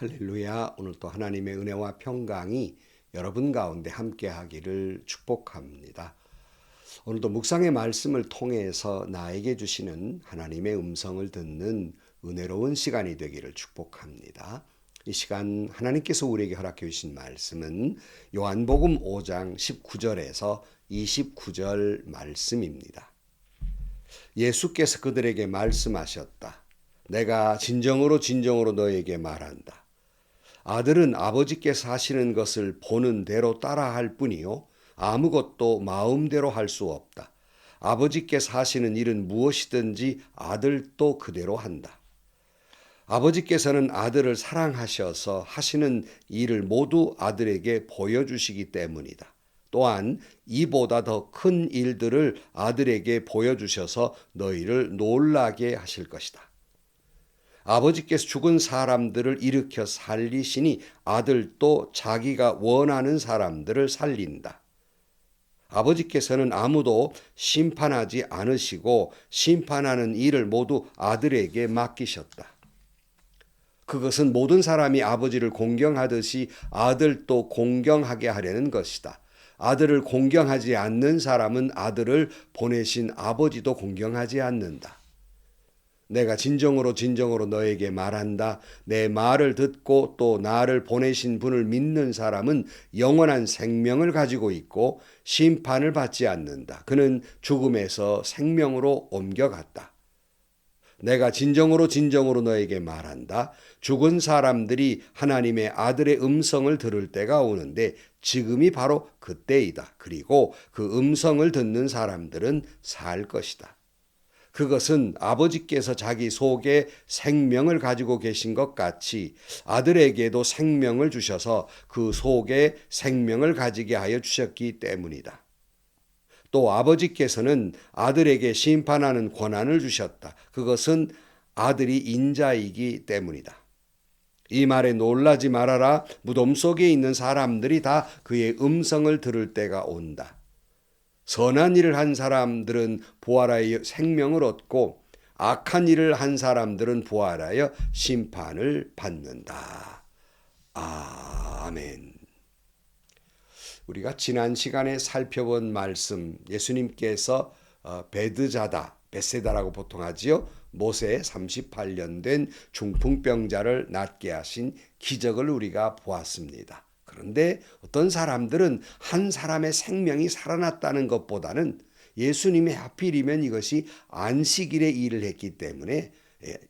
할렐루야. 오늘 또 하나님의 은혜와 평강이 여러분 가운데 함께 하기를 축복합니다. 오늘도 묵상의 말씀을 통해서 나에게 주시는 하나님의 음성을 듣는 은혜로운 시간이 되기를 축복합니다. 이 시간 하나님께서 우리에게 허락해 주신 말씀은 요한복음 5장 19절에서 29절 말씀입니다. 예수께서 그들에게 말씀하셨다. 내가 진정으로 너에게 말한다. 아들은 아버지께서 하시는 것을 보는 대로 따라할 뿐이요 아무것도 마음대로 할 수 없다. 아버지께서 하시는 일은 무엇이든지 아들도 그대로 한다. 아버지께서는 아들을 사랑하셔서 하시는 일을 모두 아들에게 보여주시기 때문이다. 또한 이보다 더 큰 일들을 아들에게 보여주셔서 너희를 놀라게 하실 것이다. 아버지께서 죽은 사람들을 일으켜 살리시니 아들도 자기가 원하는 사람들을 살린다. 아버지께서는 아무도 심판하지 않으시고 심판하는 일을 모두 아들에게 맡기셨다. 그것은 모든 사람이 아버지를 공경하듯이 아들도 공경하게 하려는 것이다. 아들을 공경하지 않는 사람은 아들을 보내신 아버지도 공경하지 않는다. 내가 진정으로 너에게 말한다. 내 말을 듣고 또 나를 보내신 분을 믿는 사람은 영원한 생명을 가지고 있고 심판을 받지 않는다. 그는 죽음에서 생명으로 옮겨갔다. 내가 진정으로 너에게 말한다. 죽은 사람들이 하나님의 아들의 음성을 들을 때가 오는데 지금이 바로 그때이다. 그리고 그 음성을 듣는 사람들은 살 것이다. 그것은 아버지께서 자기 속에 생명을 가지고 계신 것 같이 아들에게도 생명을 주셔서 그 속에 생명을 가지게 하여 주셨기 때문이다. 또 아버지께서는 아들에게 심판하는 권한을 주셨다. 그것은 아들이 인자이기 때문이다. 이 말에 놀라지 말아라. 무덤 속에 있는 사람들이 다 그의 음성을 들을 때가 온다. 선한 일을 한 사람들은 부활하여 생명을 얻고 악한 일을 한 사람들은 부활하여 심판을 받는다. 아멘. 우리가 지난 시간에 살펴본 말씀, 예수님께서 베세다라고 보통 하지요. 모세 38년 된 중풍병자를 낫게 하신 기적을 우리가 보았습니다. 그런데 어떤 사람들은 한 사람의 생명이 살아났다는 것보다는 예수님이 하필이면 이것이 안식일에 일을 했기 때문에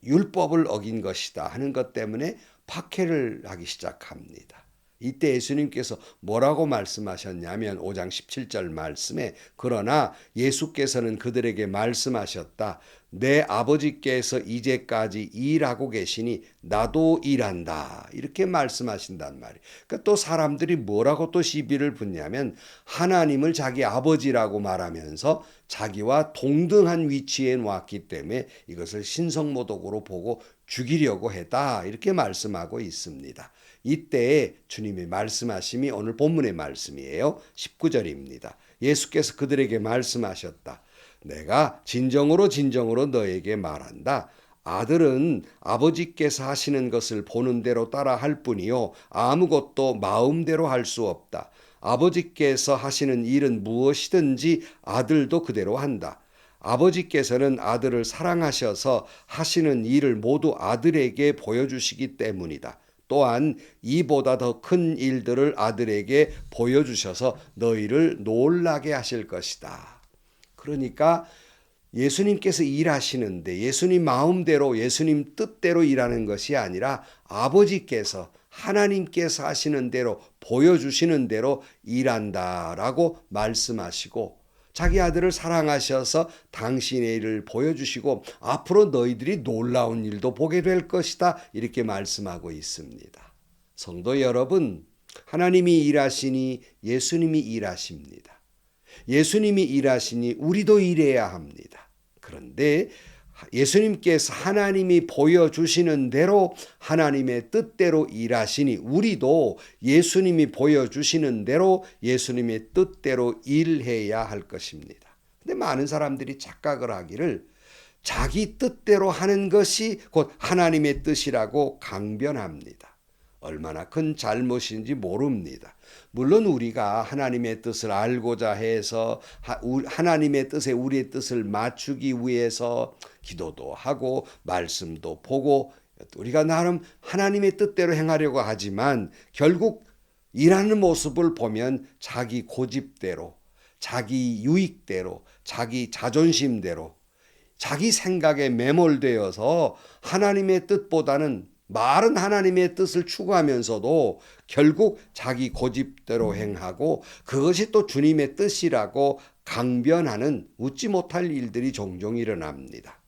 율법을 어긴 것이다 하는 것 때문에 박해를 하기 시작합니다. 이때 예수님께서 뭐라고 말씀하셨냐면 5장 17절 말씀에 그러나 예수께서는 그들에게 말씀하셨다. 내 아버지께서 이제까지 일하고 계시니 나도 일한다. 이렇게 말씀하신단 말이에요. 그러니까 또 사람들이 뭐라고 또 시비를 붙냐면 하나님을 자기 아버지라고 말하면서 자기와 동등한 위치에 놓았기 때문에 이것을 신성모독으로 보고 죽이려고 했다. 이렇게 말씀하고 있습니다. 이때에 주님의 말씀하심이 오늘 본문의 말씀이에요. 19절입니다. 예수께서 그들에게 말씀하셨다. 내가 진정으로 너에게 말한다. 아들은 아버지께서 하시는 것을 보는 대로 따라 할 뿐이요 아무것도 마음대로 할 수 없다. 아버지께서 하시는 일은 무엇이든지 아들도 그대로 한다. 아버지께서는 아들을 사랑하셔서 하시는 일을 모두 아들에게 보여주시기 때문이다. 또한 이보다 더 큰 일들을 아들에게 보여주셔서 너희를 놀라게 하실 것이다. 그러니까 예수님께서 일하시는데 예수님 마음대로 예수님 뜻대로 일하는 것이 아니라 아버지께서 하나님께서 하시는 대로 보여주시는 대로 일한다라고 말씀하시고 자기 아들을 사랑하셔서 당신의 일을 보여주시고 앞으로 너희들이 놀라운 일도 보게 될 것이다 이렇게 말씀하고 있습니다. 성도 여러분, 하나님이 일하시니 예수님이 일하십니다. 예수님이 일하시니 우리도 일해야 합니다. 그런데 예수님께서 하나님이 보여주시는 대로 하나님의 뜻대로 일하시니 우리도 예수님이 보여주시는 대로 예수님의 뜻대로 일해야 할 것입니다. 근데 많은 사람들이 착각을 하기를 자기 뜻대로 하는 것이 곧 하나님의 뜻이라고 강변합니다. 얼마나 큰 잘못인지 모릅니다. 물론 우리가 하나님의 뜻을 알고자 해서 하나님의 뜻에 우리의 뜻을 맞추기 위해서 기도도 하고 말씀도 보고 우리가 나름 하나님의 뜻대로 행하려고 하지만 결국 일하는 모습을 보면 자기 고집대로, 자기 유익대로, 자기 자존심대로, 자기 생각에 매몰되어서 하나님의 뜻보다는 말은 하나님의 뜻을 추구하면서도 결국 자기 고집대로 행하고 그것이 또 주님의 뜻이라고 강변하는 웃지 못할 일들이 종종 일어납니다.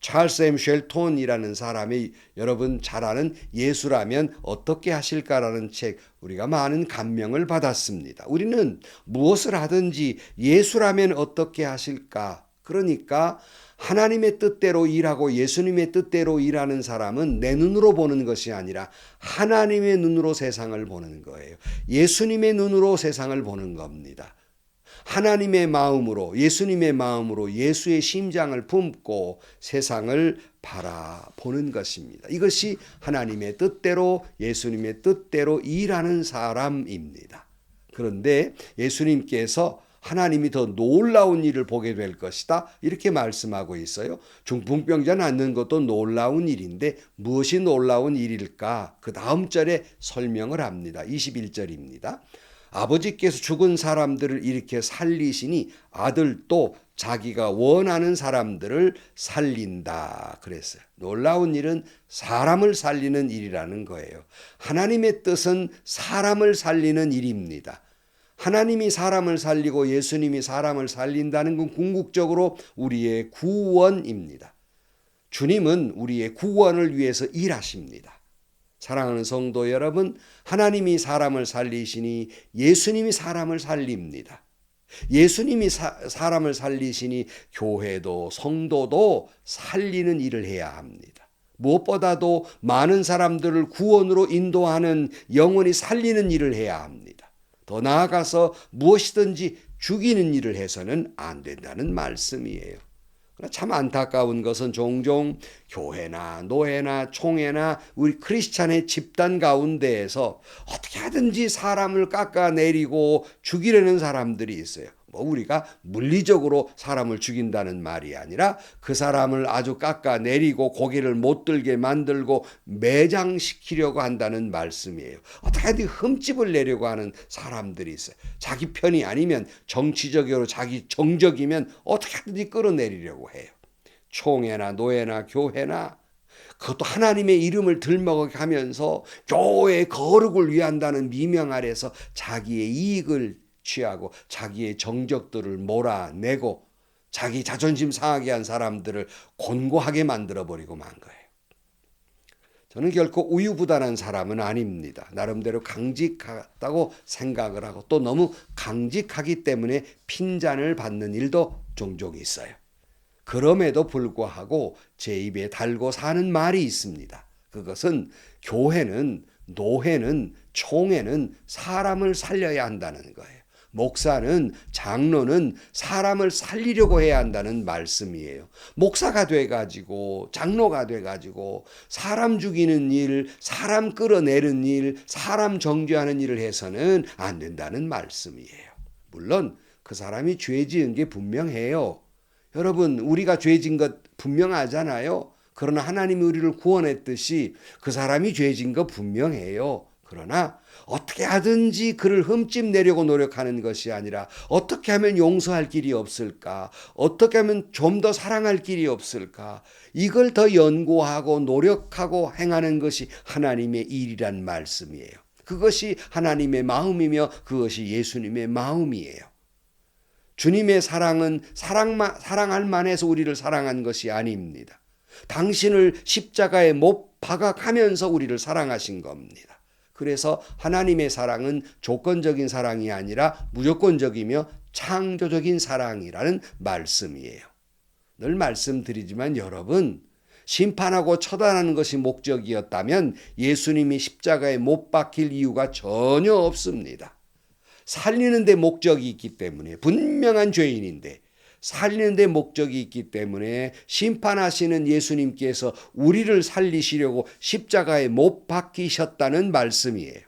찰스 M. 쉘톤이라는 사람이 여러분 잘 아는 예수라면 어떻게 하실까라는 책 우리가 많은 감명을 받았습니다. 우리는 무엇을 하든지 예수라면 어떻게 하실까? 그러니까 하나님의 뜻대로 일하고 예수님의 뜻대로 일하는 사람은 내 눈으로 보는 것이 아니라 하나님의 눈으로 세상을 보는 거예요. 예수님의 눈으로 세상을 보는 겁니다. 하나님의 마음으로 예수님의 마음으로 예수의 심장을 품고 세상을 바라보는 것입니다. 이것이 하나님의 뜻대로 예수님의 뜻대로 일하는 사람입니다. 그런데 예수님께서 하나님이 더 놀라운 일을 보게 될 것이다 이렇게 말씀하고 있어요. 중풍병자 낫는 것도 놀라운 일인데 무엇이 놀라운 일일까? 그 다음 절에 설명을 합니다. 21절입니다. 아버지께서 죽은 사람들을 일으켜 살리시니 아들도 자기가 원하는 사람들을 살린다 그랬어요. 놀라운 일은 사람을 살리는 일이라는 거예요. 하나님의 뜻은 사람을 살리는 일입니다. 하나님이 사람을 살리고 예수님이 사람을 살린다는 건 궁극적으로 우리의 구원입니다. 주님은 우리의 구원을 위해서 일하십니다. 사랑하는 성도 여러분, 하나님이 사람을 살리시니 예수님이 사람을 살립니다. 예수님이 사람을 살리시니 교회도 성도도 살리는 일을 해야 합니다. 무엇보다도 많은 사람들을 구원으로 인도하는 영원히 살리는 일을 해야 합니다. 더 나아가서 무엇이든지 죽이는 일을 해서는 안 된다는 말씀이에요. 참 안타까운 것은 종종 교회나 노회나 총회나 우리 크리스찬의 집단 가운데에서 어떻게 하든지 사람을 깎아내리고 죽이려는 사람들이 있어요. 우리가 물리적으로 사람을 죽인다는 말이 아니라 그 사람을 아주 깎아내리고 고개를 못 들게 만들고 매장시키려고 한다는 말씀이에요. 어떻게든 흠집을 내려고 하는 사람들이 있어요. 자기 편이 아니면 정치적으로 자기 정적이면 어떻게든지 끌어내리려고 해요. 총회나 노회나 교회나 그것도 하나님의 이름을 들먹여가면서 교회의 거룩을 위한다는 미명 아래서 자기의 이익을 취하고 자기의 정적들을 몰아내고 자기 자존심 상하게 한 사람들을 곤고하게 만들어버리고 만 거예요. 저는 결코 우유부단한 사람은 아닙니다. 나름대로 강직하다고 생각을 하고 또 너무 강직하기 때문에 핀잔을 받는 일도 종종 있어요. 그럼에도 불구하고 제 입에 달고 사는 말이 있습니다. 그것은 교회는 노회는 총회는 사람을 살려야 한다는 거예요. 목사는 장로는 사람을 살리려고 해야 한다는 말씀이에요. 목사가 돼가지고 장로가 돼가지고 사람 죽이는 일, 사람 끌어내는 일, 사람 정죄하는 일을 해서는 안 된다는 말씀이에요. 물론 그 사람이 죄 지은 게 분명해요. 여러분 우리가 죄 지은 것 분명하잖아요. 그러나 하나님이 우리를 구원했듯이 그 사람이 죄 지은 거 분명해요. 그러나 어떻게 하든지 그를 흠집 내려고 노력하는 것이 아니라 어떻게 하면 용서할 길이 없을까? 어떻게 하면 좀 더 사랑할 길이 없을까? 이걸 더 연구하고 노력하고 행하는 것이 하나님의 일이란 말씀이에요. 그것이 하나님의 마음이며 그것이 예수님의 마음이에요. 주님의 사랑은 사랑할 만해서 우리를 사랑한 것이 아닙니다. 당신을 십자가에 못 박아가면서 우리를 사랑하신 겁니다. 그래서 하나님의 사랑은 조건적인 사랑이 아니라 무조건적이며 창조적인 사랑이라는 말씀이에요. 늘 말씀드리지만 여러분, 심판하고 처단하는 것이 목적이었다면 예수님이 십자가에 못 박힐 이유가 전혀 없습니다. 살리는 데 목적이 있기 때문에 분명한 죄인인데 살리는 데 목적이 있기 때문에 심판하시는 예수님께서 우리를 살리시려고 십자가에 못 박히셨다는 말씀이에요.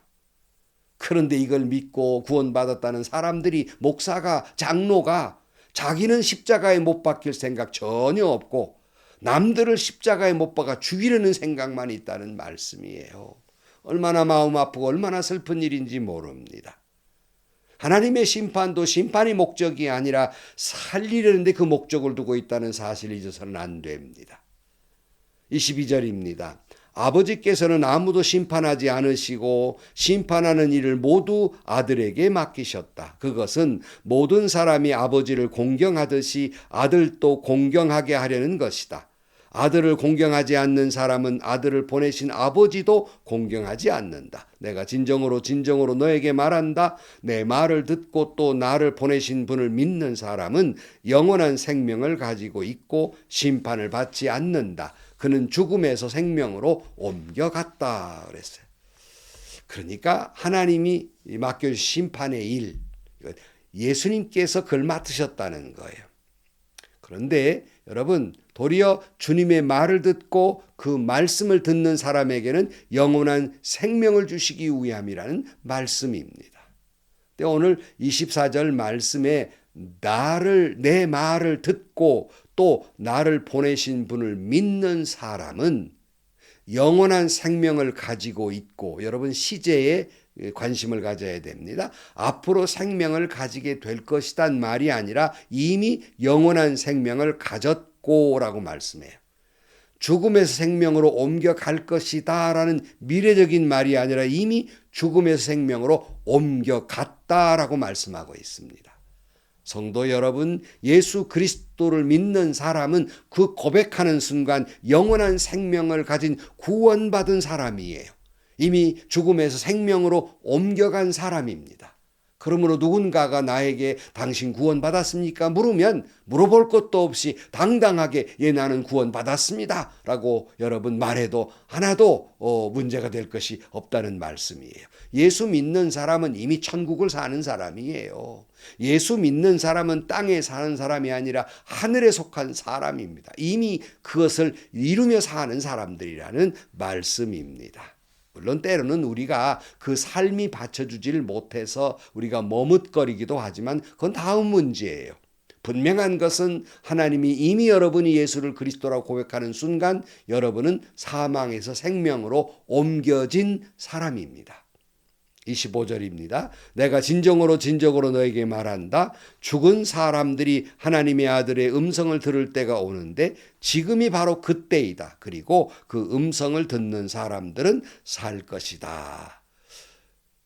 그런데 이걸 믿고 구원받았다는 사람들이, 목사가, 장로가 자기는 십자가에 못 박힐 생각 전혀 없고 남들을 십자가에 못 박아 죽이려는 생각만 있다는 말씀이에요. 얼마나 마음 아프고 얼마나 슬픈 일인지 모릅니다. 하나님의 심판도 심판이 목적이 아니라 살리려는데 그 목적을 두고 있다는 사실을 잊어서는 안 됩니다. 22절입니다. 아버지께서는 아무도 심판하지 않으시고 심판하는 일을 모두 아들에게 맡기셨다. 그것은 모든 사람이 아버지를 공경하듯이 아들도 공경하게 하려는 것이다. 아들을 공경하지 않는 사람은 아들을 보내신 아버지도 공경하지 않는다. 내가 진정으로 진정으로 너에게 말한다. 내 말을 듣고 또 나를 보내신 분을 믿는 사람은 영원한 생명을 가지고 있고 심판을 받지 않는다. 그는 죽음에서 생명으로 옮겨갔다 그랬어요. 그러니까 하나님이 맡겨주신 심판의 일, 예수님께서 그걸 맡으셨다는 거예요. 그런데 여러분, 도리어 주님의 말을 듣고 그 말씀을 듣는 사람에게는 영원한 생명을 주시기 위함이라는 말씀입니다. 근데 오늘 24절 말씀에 내 말을 듣고 또 나를 보내신 분을 믿는 사람은 영원한 생명을 가지고 있고, 여러분 시제에 관심을 가져야 됩니다. 앞으로 생명을 가지게 될 것이란 말이 아니라 이미 영원한 생명을 가졌고라고 말씀해요. 죽음에서 생명으로 옮겨갈 것이다 라는 미래적인 말이 아니라 이미 죽음에서 생명으로 옮겨갔다라고 말씀하고 있습니다. 성도 여러분, 예수 그리스도를 믿는 사람은 그 고백하는 순간 영원한 생명을 가진 구원받은 사람이에요. 이미 죽음에서 생명으로 옮겨간 사람입니다. 그러므로 누군가가 나에게 당신 구원받았습니까? 물으면 물어볼 것도 없이 당당하게 예, 나는 구원받았습니다 라고 여러분 말해도 하나도 문제가 될 것이 없다는 말씀이에요. 예수 믿는 사람은 이미 천국을 사는 사람이에요. 예수 믿는 사람은 땅에 사는 사람이 아니라 하늘에 속한 사람입니다. 이미 그것을 이루며 사는 사람들이라는 말씀입니다. 물론 때로는 우리가 그 삶이 받쳐주질 못해서 우리가 머뭇거리기도 하지만 그건 다음 문제예요. 분명한 것은 하나님이 이미 여러분이 예수를 그리스도라고 고백하는 순간 여러분은 사망에서 생명으로 옮겨진 사람입니다. 25절입니다. 내가 진정으로 진정으로 너에게 말한다. 죽은 사람들이 하나님의 아들의 음성을 들을 때가 오는데 지금이 바로 그때이다. 그리고 그 음성을 듣는 사람들은 살 것이다.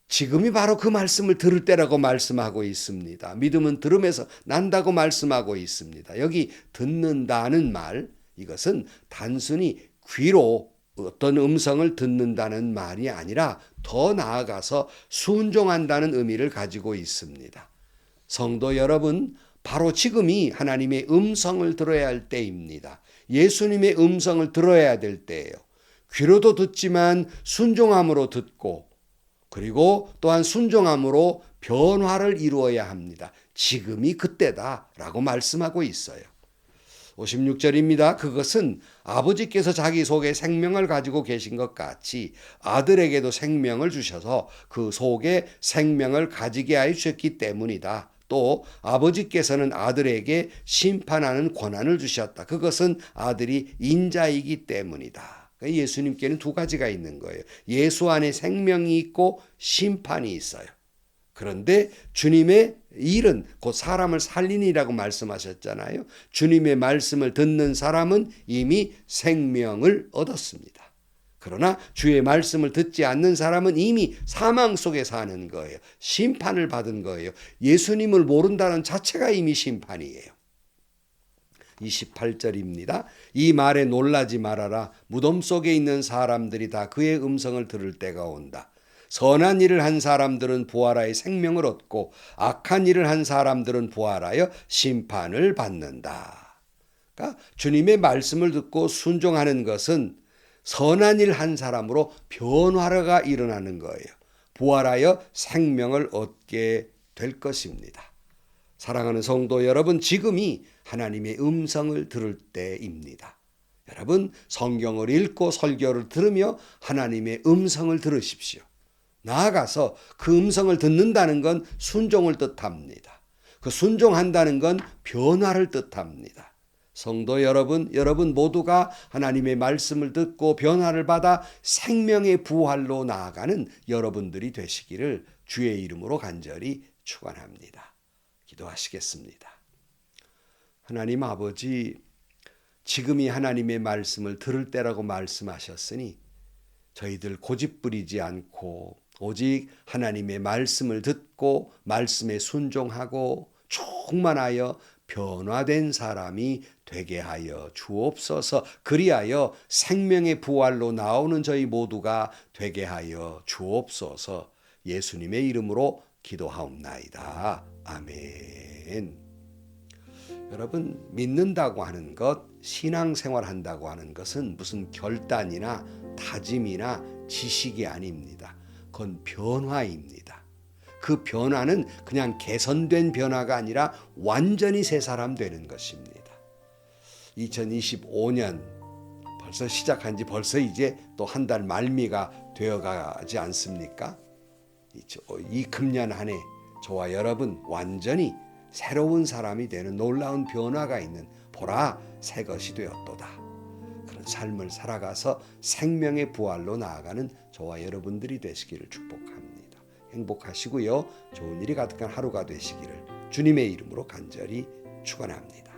지금이 바로 그 말씀을 들을 때라고 말씀하고 있습니다. 믿음은 들음에서 난다고 말씀하고 있습니다. 여기 듣는다는 말, 이것은 단순히 귀로 어떤 음성을 듣는다는 말이 아니라 더 나아가서 순종한다는 의미를 가지고 있습니다. 성도 여러분, 바로 지금이 하나님의 음성을 들어야 할 때입니다. 예수님의 음성을 들어야 될 때예요. 귀로도 듣지만 순종함으로 듣고, 그리고 또한 순종함으로 변화를 이루어야 합니다. 지금이 그때다라고 말씀하고 있어요. 56절입니다. 그것은 아버지께서 자기 속에 생명을 가지고 계신 것 같이 아들에게도 생명을 주셔서 그 속에 생명을 가지게 하여 주셨기 때문이다. 또 아버지께서는 아들에게 심판하는 권한을 주셨다. 그것은 아들이 인자이기 때문이다. 예수님께는 두 가지가 있는 거예요. 예수 안에 생명이 있고 심판이 있어요. 그런데 주님의 일은 곧 사람을 살리니라고 말씀하셨잖아요. 주님의 말씀을 듣는 사람은 이미 생명을 얻었습니다. 그러나 주의 말씀을 듣지 않는 사람은 이미 사망 속에 사는 거예요. 심판을 받은 거예요. 예수님을 모른다는 자체가 이미 심판이에요. 28절입니다. 이 말에 놀라지 말아라. 무덤 속에 있는 사람들이 다 그의 음성을 들을 때가 온다. 선한 일을 한 사람들은 부활하여 생명을 얻고 악한 일을 한 사람들은 부활하여 심판을 받는다. 그러니까 주님의 말씀을 듣고 순종하는 것은 선한 일 한 사람으로 변화가 일어나는 거예요. 부활하여 생명을 얻게 될 것입니다. 사랑하는 성도 여러분, 지금이 하나님의 음성을 들을 때입니다. 여러분, 성경을 읽고 설교를 들으며 하나님의 음성을 들으십시오. 나아가서 그 음성을 듣는다는 건 순종을 뜻합니다. 그 순종한다는 건 변화를 뜻합니다. 성도 여러분, 여러분 모두가 하나님의 말씀을 듣고 변화를 받아 생명의 부활로 나아가는 여러분들이 되시기를 주의 이름으로 간절히 축원합니다. 기도하시겠습니다. 하나님 아버지, 지금이 하나님의 말씀을 들을 때라고 말씀하셨으니 저희들 고집부리지 않고 오직 하나님의 말씀을 듣고 말씀에 순종하고 충만하여 변화된 사람이 되게 하여 주옵소서. 그리하여 생명의 부활로 나오는 저희 모두가 되게 하여 주옵소서. 예수님의 이름으로 기도하옵나이다. 아멘. 여러분, 믿는다고 하는 것, 신앙생활 한다고 하는 것은 무슨 결단이나 다짐이나 지식이 아닙니다. 그건 변화입니다. 그 변화는 그냥 개선된 변화가 아니라 완전히 새 사람 되는 것입니다. 2025년 벌써 시작한 지 벌써 이제 또 한 달 말미가 되어가지 않습니까? 이 금년 한 해 저와 여러분 완전히 새로운 사람이 되는 놀라운 변화가 있는 보라 새 것이 되었도다. 그런 삶을 살아가서 생명의 부활로 나아가는 저와 여러분들이 되시기를 축복합니다. 행복하시고요. 좋은 일이 가득한 하루가 되시기를 주님의 이름으로 간절히 축원합니다.